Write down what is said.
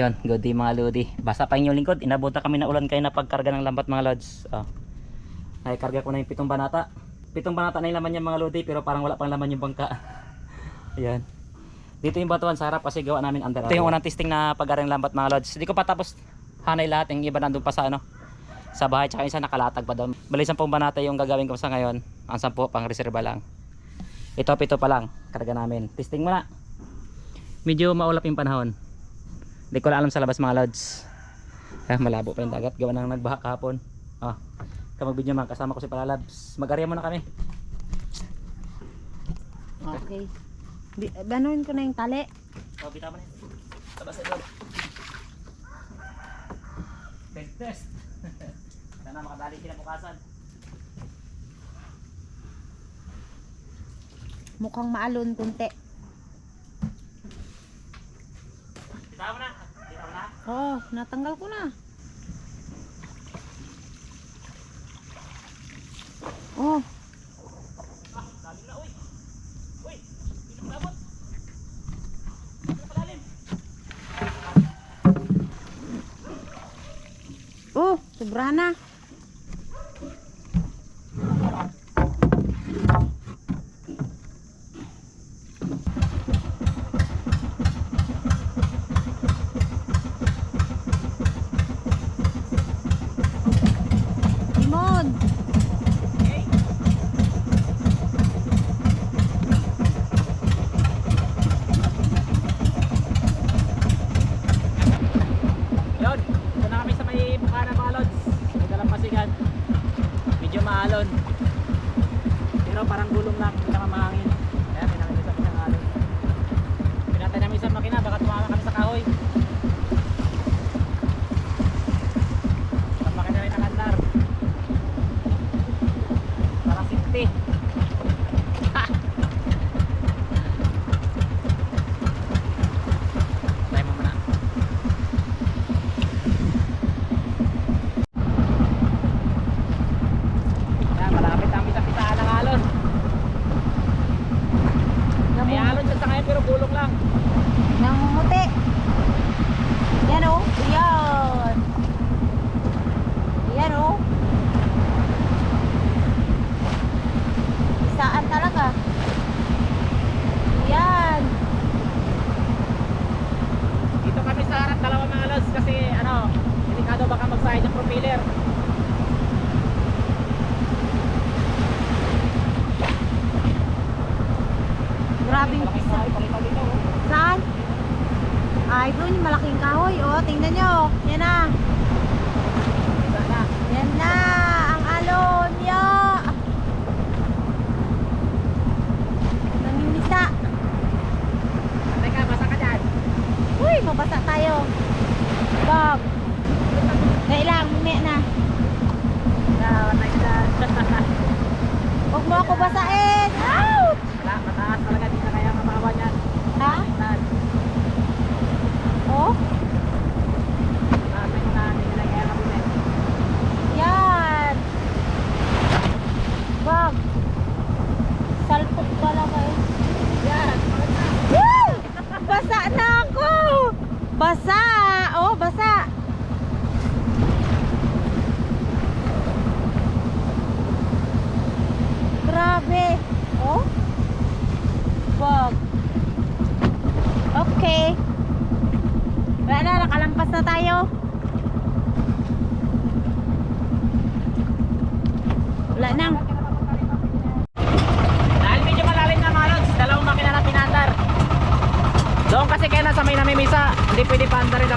Yun, good day mga lodi. Basa pa inyong lingkod. Inabot na kami na ulan kayo na pagkarga ng lambat mga lods. Ay, karga ko na yung 7 banata. 7 banata na yung laman niya mga lodi, pero parang wala pang laman yung bangka. Ayan. Dito yung batuan sa harap kasi gawa namin under. Ito yung unang testing na pagkarga ng lambat mga lods. Hindi ko pa tapos hanay lahat. Yung iba nandun pa sa sa bahay, tsaka isa nakalatag pa doon. Bali 10 banata yung gagawin ko sa ngayon. Ang 10 pang reserva lang. Ito 7 pa lang. Karga namin. Testing muna. Medyo maulap yung panahon. Hindi ko alam sa labas mga lods. Malabo pa yung dagat. Gawa nang nagbaha kahapon. Kamag video man. Kasama ko si Palalabs. Mag-area muna kami. Okay. Banuin ko na yung tali. Bitaw mo na yun. Labas ito. Test. Sana makadali kinabukasan. Mukhang maalon kunti. Bitaw mo na. Oo, natanggal ko na. Oh. Lalim na, uy. Uy, hindi na malabot. Hindi na palalim. Oh, sobra na. Limon. Yun, ito na kami sa may bukana mga lods. May dalampasigan. Medyo maalon. Pero parang gulong lang, hindi naman mahangin. Kaya pinakita sa isang alon. Pinatay namin isang makina, baka tumama kami sa kahoy. Isang makina rin ang andar. Parang 60. Tayo mo muna. Malapit ang pita-pitaan ng alon. May alon siya sa ngayon pero gulong lang. Namumuti. Yan oh. Yan. Yan oh. Isaan talaga. Yan. Dito kami sa harap dalawa mga lods kasi delikado baka magsayad yung propeller. Grabing pisa. Saan? Ay, doon yung malaking kahoy. Oh, tingnan nyo. Yan na. Yan na. Ang alon. Ya. Namimisa. Teka, basa ka dyan. Uy, mabasa tayo. Bag. Kailang, mimi na. Huwag mo ako basain. Ouch! Mataas talaga, di na kaya mabawan yan. Ha? Oh? Yan. Bag. Salpot pala kayo. Yan. Woo! Basa na ako. Basa. Oh, basa. Grabe. Oh. Bag. Okay. Wala na, nakalampas na tayo. Wala nang. Dahil medyo malalim na mga lods, dalawang makina na pinandar. Doon kasi kaya nasa may namimisa, hindi pwede paandarin